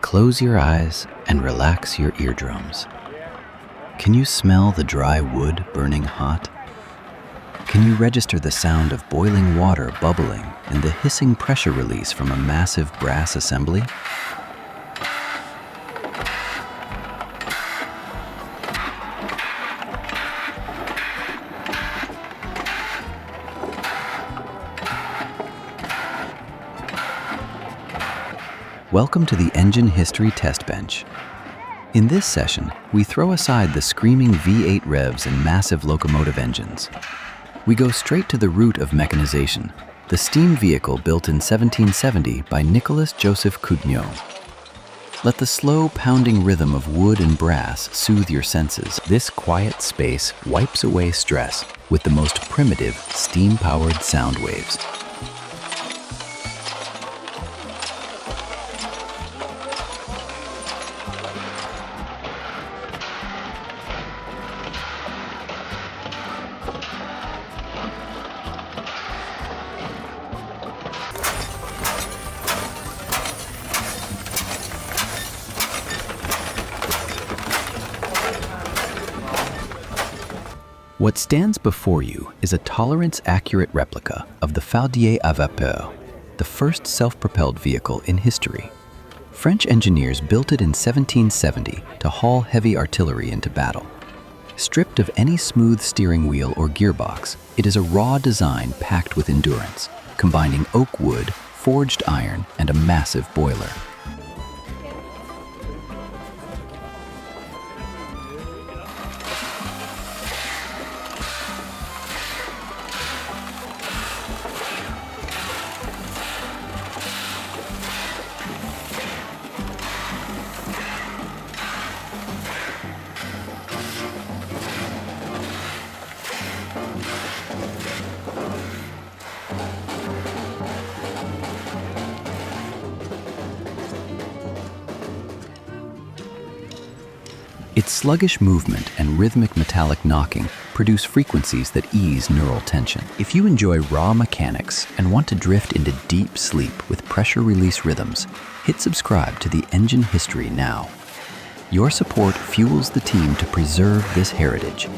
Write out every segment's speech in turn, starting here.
Close your eyes and relax your eardrums. Can you smell the dry wood burning hot? Can you register the sound of boiling water bubbling and the hissing pressure release from a massive brass assembly? Welcome to the Engine History Test Bench. In this session, we throw aside the screaming V8 revs and massive locomotive engines. We go straight to the root of mechanization, the steam vehicle built in 1770 by Nicholas Joseph Cugnot. Let the slow pounding rhythm of wood and brass soothe your senses. This quiet space wipes away stress with the most primitive steam-powered sound waves. What stands before you is a tolerance-accurate replica of the Faldier à vapeur, the first self-propelled vehicle in history. French engineers built it in 1770 to haul heavy artillery into battle. Stripped of any smooth steering wheel or gearbox, it is a raw design packed with endurance, combining oak wood, forged iron, and a massive boiler. Its sluggish movement and rhythmic metallic knocking produce frequencies that ease neural tension. If you enjoy raw mechanics and want to drift into deep sleep with pressure release rhythms, hit subscribe to the Engine History now. Your support fuels the team to preserve this heritage.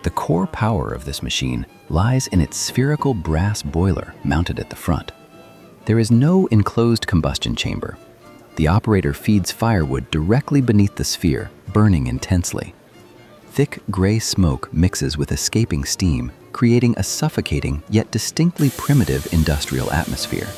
The core power of this machine lies in its spherical brass boiler mounted at the front. There is no enclosed combustion chamber. The operator feeds firewood directly beneath the sphere, burning intensely. Thick gray smoke mixes with escaping steam, creating a suffocating yet distinctly primitive industrial atmosphere.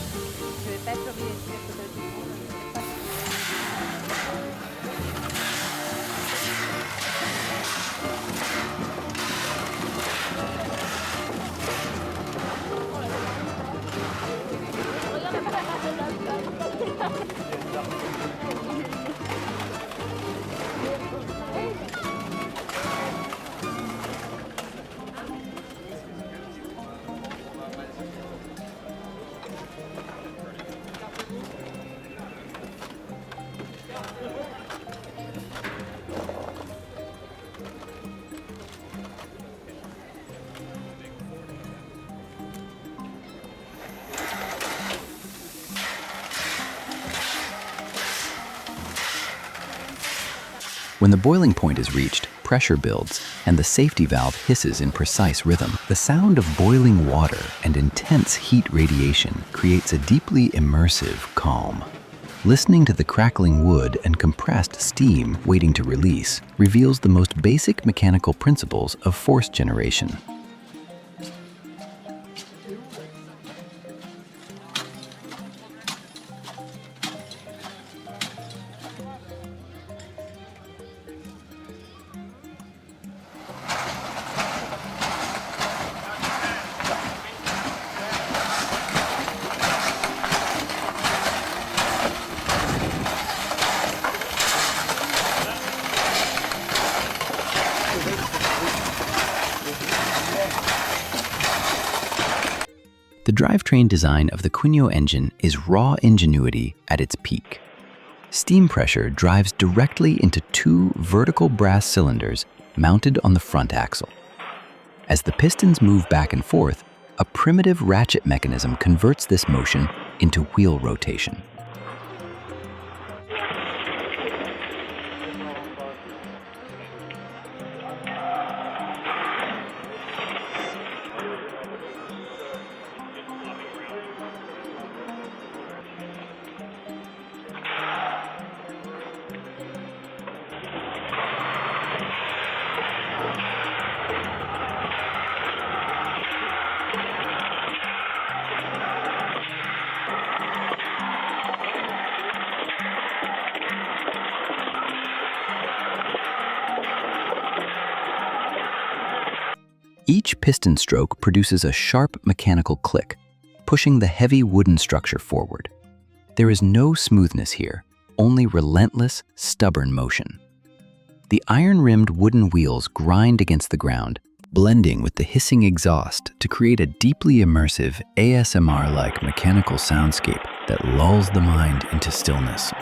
When the boiling point is reached, pressure builds, and the safety valve hisses in precise rhythm. The sound of boiling water and intense heat radiation creates a deeply immersive calm. Listening to the crackling wood and compressed steam waiting to release reveals the most basic mechanical principles of force generation. The drivetrain design of the Cugnot engine is raw ingenuity at its peak. Steam pressure drives directly into two vertical brass cylinders mounted on the front axle. As the pistons move back and forth, a primitive ratchet mechanism converts this motion into wheel rotation. Each piston stroke produces a sharp mechanical click, pushing the heavy wooden structure forward. There is no smoothness here, only relentless, stubborn motion. The iron-rimmed wooden wheels grind against the ground, blending with the hissing exhaust to create a deeply immersive, ASMR-like mechanical soundscape that lulls the mind into stillness.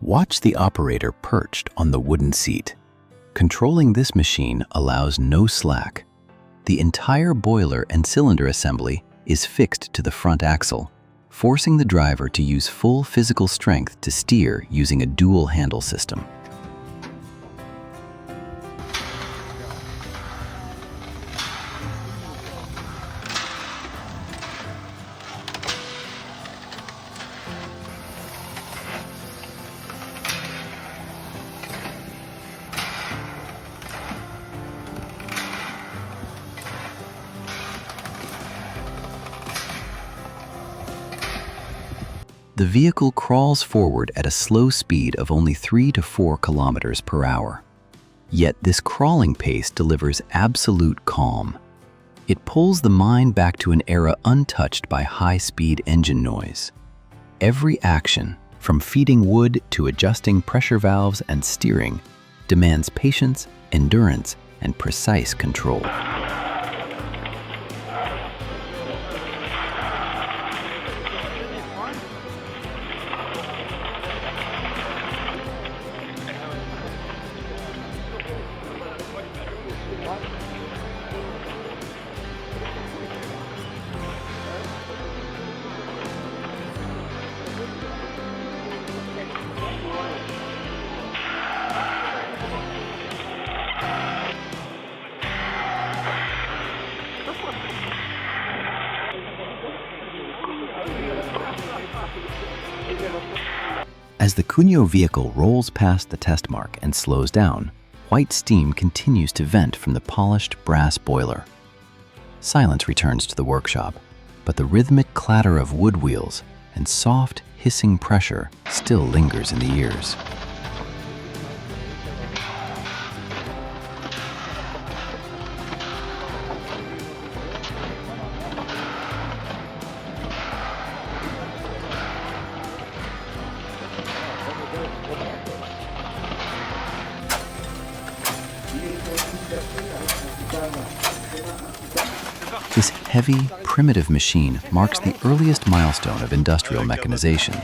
Watch the operator perched on the wooden seat. Controlling this machine allows no slack. The entire boiler and cylinder assembly is fixed to the front axle, forcing the driver to use full physical strength to steer using a dual handle system. The vehicle crawls forward at a slow speed of only 3 to 4 kilometers per hour. Yet this crawling pace delivers absolute calm. It pulls the mind back to an era untouched by high-speed engine noise. Every action, from feeding wood to adjusting pressure valves and steering, demands patience, endurance, and precise control. As the Cugnot vehicle rolls past the test mark and slows down, white steam continues to vent from the polished brass boiler. Silence returns to the workshop, but the rhythmic clatter of wood wheels and soft, hissing pressure still lingers in the ears. This heavy, primitive machine marks the earliest milestone of industrial mechanization.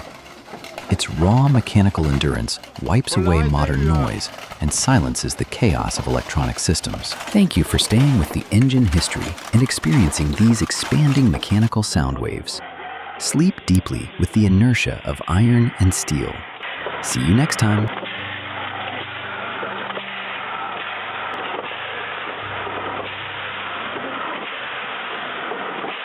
Its raw mechanical endurance wipes away modern noise and silences the chaos of electronic systems. Thank you for staying with the engine history and experiencing these expanding mechanical sound waves. Sleep deeply with the inertia of iron and steel. See you next time.